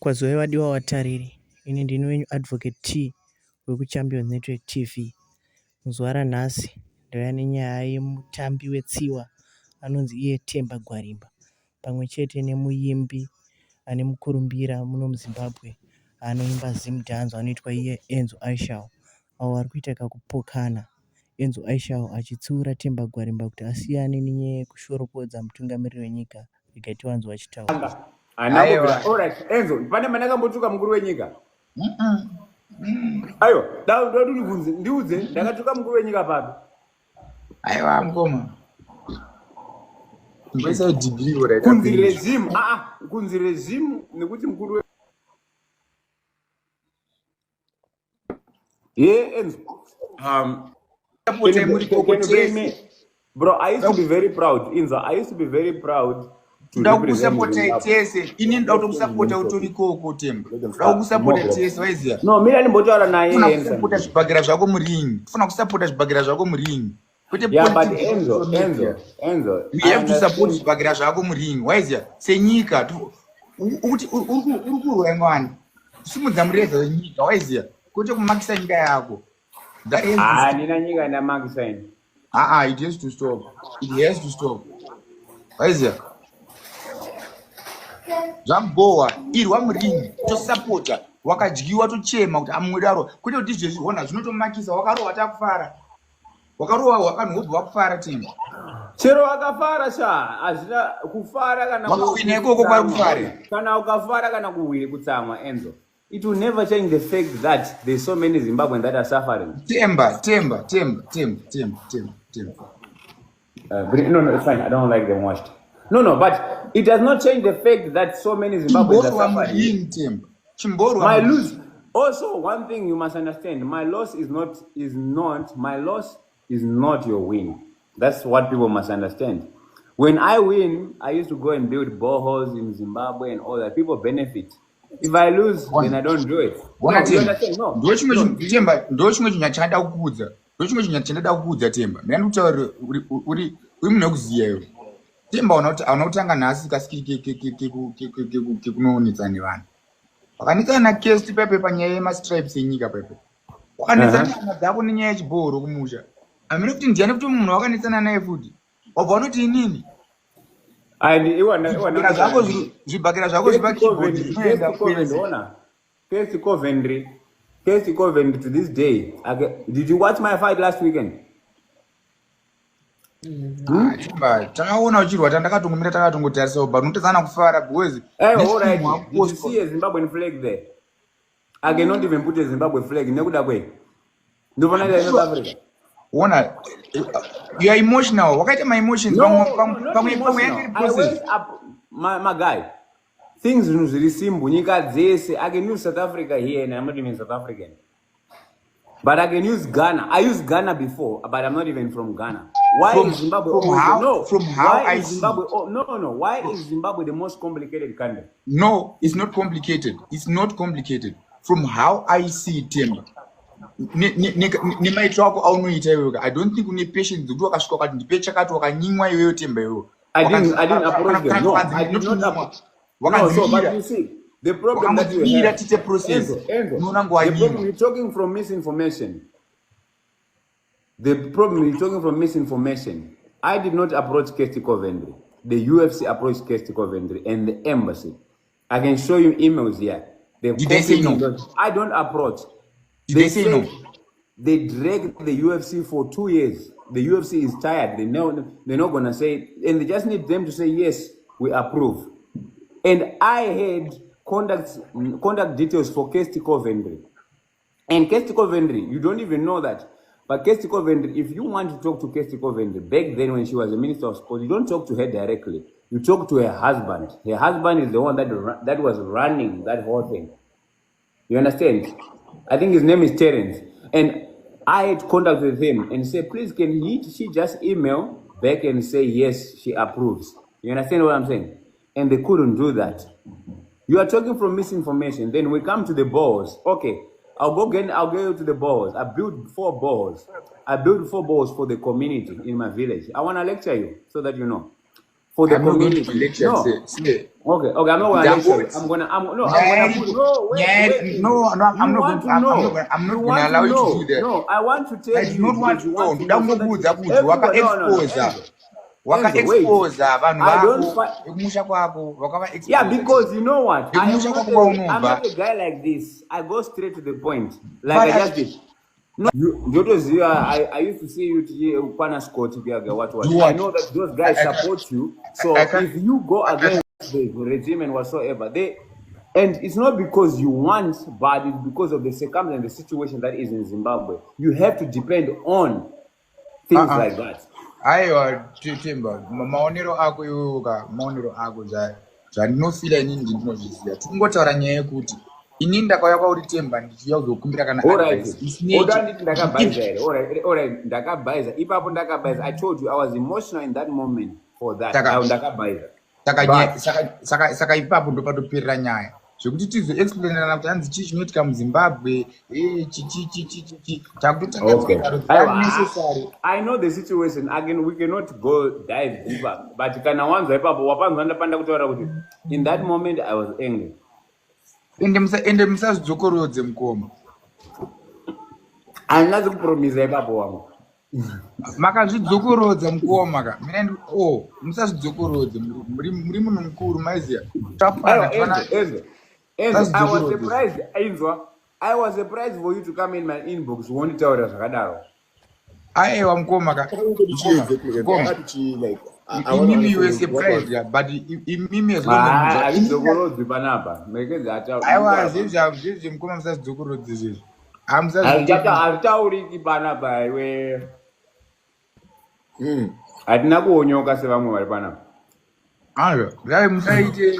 Kwaziwai wadiwa watariri, ini ndini wenyu Advocate T wekuChampions Network TV. Muzuva ranhasi ndauya nenyaya yemutambi wetsiwa anonzi iye Themba Gwarimbo pamwe chete nemuimbi ane mukurumbira muno muZimbabwe anoimba zimudhanzo anoitwa iye Enzo ishal, avo vari kuita kakupokana. Enzo ishal achitsiura Themba Gwarimbo kuti asiyane nenyaya yekushoropodza mutungamiriri wenyika Gatiwanzo achitaura. Alright, Enzo, pane mandakambotuka mukuru wenyika. Ayo, ndiudze ndakatuka mukuru wenyika papi. Aiwa mkoma. Mbesa degree ora. Kunzi regime nekuti mukuru Enzo. Bro, I used to be very proud. Enzo, I used to be very proud. Ndakusapota tese ini ndakumusapota utori koko Themba ndakusapota tese waiziya no mira nimbotaura naye kusapota zvibhagera zvako muringi ufana kusapota zvibhagera zvako muringi kwete but Enzo you have to support zvibhagera zvako muringi waiziya senyika ukuthi uri kurwa ngwani simudza mureza wenyika waiziya kwete kumakisa nyika yako nina nyika ndamakisa ini it has to stop waiziya zvambowa irwa muringi tosapota wakadyiwa tochema kuti amudaro kuti ndizvezviona zvinotomakisa wakarowa takufara wakarowa wakanhodwa kufara Themba chero wakafara azvina kufara kana wakawina ikoko kwari kufare kana ukafara kana kuwire kutsamwa Enzo, it will never change the fact that there's so many Zimbabweans that are suffering. Themba no, it's fine, I don't like them washed. No, but it does not change the fact that so many Zimbabweans are suffering. My loss. Also, one thing you must understand: my loss is not your win. That's what people must understand. When I win, I used to go and build boreholes in Zimbabwe and all that. People benefit. If I lose, then I don't do it. No. Themba unautanga nhasi kasikike kunonetsa nevanhu wakanetsa na case pepe panyaya yemastripes enyika pepe wakanetsa nyama dzako nenyaya yechibhoro kumusha amene kuti ndiyani kuti munhu wakanetsana naye futi wabva unoti inini zvibhakera zvako Case Coventry to this day. Did you watch my fight last weekend? Takaona uchirwa tandakatongomirira takatongotarisa but unotadzana kufara because alright, did you see a Zimbabwean flag there? I cannot even put a Zimbabwe flag nekuda kwe ndovona ila South Africa. Ona you are emotional. Wakaita my emotions my guy, things zviri simple nyika dzese. I can use South Africa here and I'm not even South African, but I can use Ghana. I used Ghana before, but I'm not even from Ghana. Why is Zimbabwe? Why is Zimbabwe the most complicated country? No, it's not complicated. It's not complicated. From how I see it, Themba. I don't think we need patience to do a scope and the paycheck at Wakanyingwa Themba. I didn't approach them. No, I did not approach. No, so but you see, the problem that you have, you're talking from misinformation. The problem is talking from misinformation. I did not approach Kesty Coventry. The UFC approached Kesty Coventry and the embassy. I can show you emails here. Did they say no? I don't approach. Did they say no? They dragged the UFC for 2 years. The UFC is tired. They're not gonna say, and they just need them to say yes, we approve. And I had contact details for Kesty Coventry. And Kesty Coventry, you don't even know that. But Kesty Coventry, if you want to talk to Kesty Coventry, back then when she was a Minister of Sport, you don't talk to her directly. You talk to her husband. Her husband is the one that was running that whole thing. You understand? I think his name is Terence. And I had contact with him and said, please, she just email back and say, yes, she approves. You understand what I'm saying? And they couldn't do that. You are talking from misinformation. Then we come to the balls. Okay. I'll go to the balls. I built 4 balls. I built 4 balls for the community in my village. I want to lecture you so that you know. for the I'm not going to community. lecture. No. Say. Okay, I'm not gonna lecture you. I'm gonna put no, wait. No, You I'm not want going. to know. I'm You not going to want to allow you to know. do that. No, I want to tell I do you not want because to you know. want to know so that Waka everyone no, exposer. Waka Enzo, wait. exposer vanhu I don't vako fight. ekumusha kwako wakava Yeah, exposer because you know what? ekumusha kwako I'm kwaunobva. not a guy like this. I go straight to the point. Like But I just did. No, I used to see you to Pana Scott what. do I what? know that those guys support you. I So can't. if you go against the regime and whatsoever, and it's not because you want, but it's because of the circumstance and the situation that is in Zimbabwe. You have to depend on things like that. Aiwa Themba, maonero ako iwoka, maonero ako zvaninofila inini ndinozviziva. Tingotaura nyaya yekuti inini ndakauya kwauri Themba ndichiuya kuzokumbira kana advice. Ndakabaiza. Ipapo ndakabaiza. I told you I was emotional in that moment for that. Ndakabaiza. Saka ipapo ndopatoperera nyaya. Zvekuti tizoexplainana kuti hanzi chii chinoitika muZimbabwe, Okay. I know the situation. Again, we cannot go dive deeper. But kana wanzwa ipapo wapanzwa ndapanda kutaura kuti in that moment I was angry. Ende musazvidzokorodze mukoma. Handina kupromisa ipapo wangu. Makazvidzokorodza mukoma ka. Mina musazvidzokorodze muri munhu mukuru maiziya. Enzo, I was surprised. Enzo, I was surprised for you to come in my inbox. You want to tell us zvakadaro. Aiwa mukoma ka. Imimi you were surprised, but imimi as long as azvidzokorodzi panapa. Aiwa zvezvi mukoma musazvidzokorodze zvezvi. Hazvitauriki panapa iwe. Hatina kuonyoka sevamwe vari panapa. Zvai musaite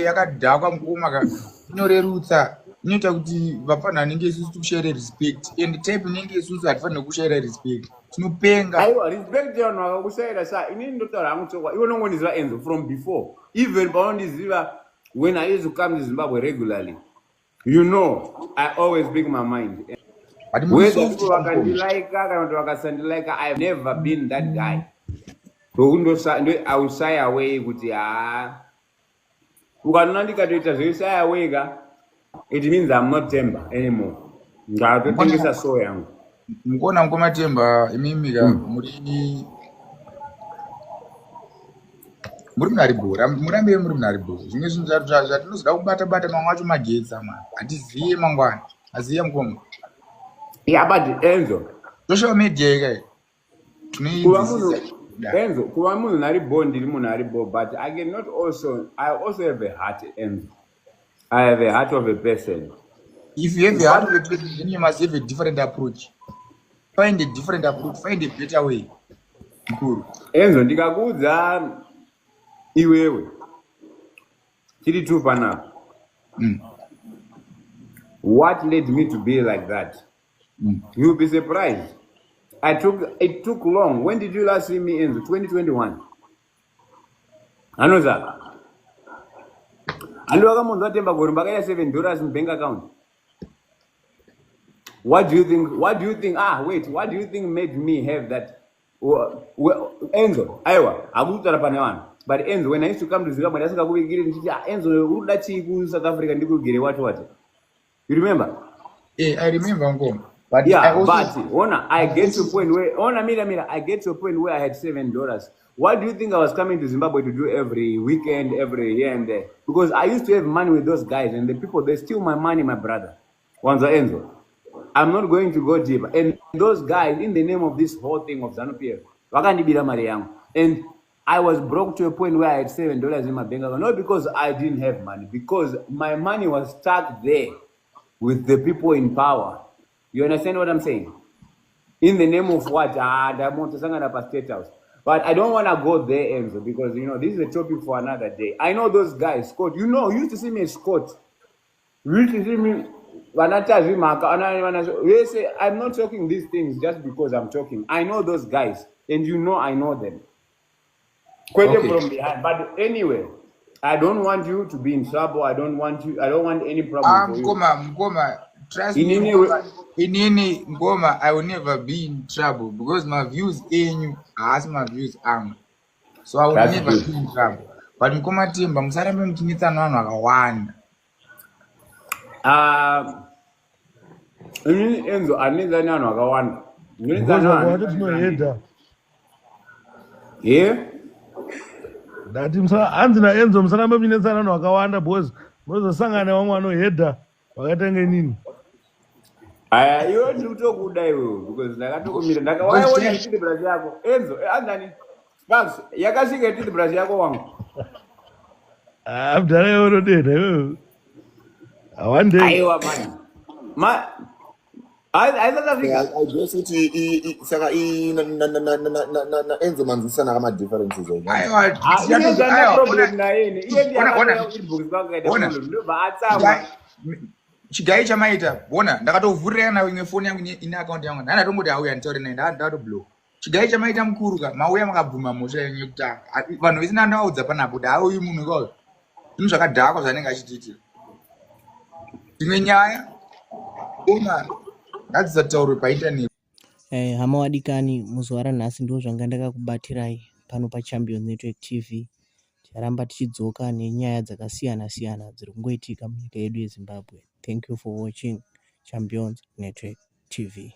yakadhakwa mukoma ka. Inorerutsa. Inoita kuti vapana vanenge isusu tikushare respect and type inenge isusu hatifanira kushare respect. Tinopenga. Aiwa, respect vanhu vakakushayira sa. Inini ndotaura hangu chokwa. Iwe unongondiziva Enzo from before. Even paunondiziva when I used to come to Zimbabwe regularly. You know, I always speak my mind. Whether people vakandilika kana kuti vakasandilika, I've never been that guy. I will shy away kuti ukanona ndikatoita zveshy away ka, it means I'm not Themba anymore. Ngatotengesa soul yangu. Mukona mukoma Themba imimi ka muri munaribhora murambe muri munaribhora. Zvimwe zvinhu zvatinozoda kubata mamwe acho magetsa mwana. Hatiziye mangwana. Aziya mukoma. Yeah, but Enzo. Social media Enzo, kuva munhu naribo ndiri munhu aribo, but I also have a heart, Enzo. I have a heart of a person. If you have a heart of a person, then you must have a different approach. Find a different approach, find a better way. Cool. Enzo, ndikakuudza iwewe tiri tu panapa. What led me to be like that? You'll be surprised. It took long. When did you last see me in 2021? I know that. And Themba Gwarimbo $7 in bank account. What do you think? What do you think made me have that? Enzo, Iowa, but Enzo, when I used to come to Zimbabwe, I said, Enzo, South Africa, you remember? Yeah, I remember, Uncle. But yeah, I get to a point where I had $7. What do you think I was coming to Zimbabwe to do every weekend, every here and there? Because I used to have money with those guys, and the people, they steal my money, my brother. Wanza Enzo. I'm not going to go deeper. And those guys, in the name of this whole thing of ZANU-PF, and I was broke to a point where I had $7 in my bank account. Not because I didn't have money, because my money was stuck there with the people in power. You understand what I'm saying? In the name of what? State House. But I don't want to go there, Enzo, because, this is a topic for another day. I know those guys, Scott. You used to see me as Scott. You used to see me. I'm not talking these things just because I'm talking. I know those guys, and I know them. Okay. From behind. But anyway, I don't want you to be in trouble. I don't want any problem for you. Mkoma, trust me, Ngoma, I will never be in trouble because my views in you are my views are. So I would That's never good. be in trouble. But mukoma Themba musarambe muchinetsana vanhu vakawanda. Inini Enzo anenzani vanhu vakawanda. Because Ndinenzani vanhu wakawanda vanenzani. tinohedha. Yeah? Ndati hanzi naenzo musarambe muchinetsana vanhu vakawanda because munozosangana vamwe vanohedha vakaita ngenini. Aya, iwe ndiri kutokuda iwewe because ndakatokumira Because ndakawaiona netiri brush yako. Enzo, anzani? Sparks, yakasvika netiri brush yako wangu. Mudhara iwe unodeda iwewe. One day. Aiwa man. Haisasvika. I guess kuti saka Enzo manzwisana kama-differences Inenzana problem naye. Iye ndiye akatoya inbox pako kaita problem. Ndobva atsamwa. chigai chamaita bona ndakatovhurira nawo imwe foni yangu ine akaunti yangu ndana tomboti auya nditaure naye ndatoblock. Chigai chamaita mukuruka mauya makabvuma mhosva yenyu yekutanga vanhu vese ndandavaudza panapo kuti auyi munhu ikao zvinhu zvakadhakwa zvanenge achitiitira imwe nyaya ona ngadzisataurwe paindaneti. Hama wadikani, muzuva ranhasi ndo zvanga ndakakubatirai pano paChampions Network TV. Ticharamba tichidzoka nenyaya dzakasiyana siyana dziri kungoitika munyika yedu yeZimbabwe. Thank you for watching Champions Network TV.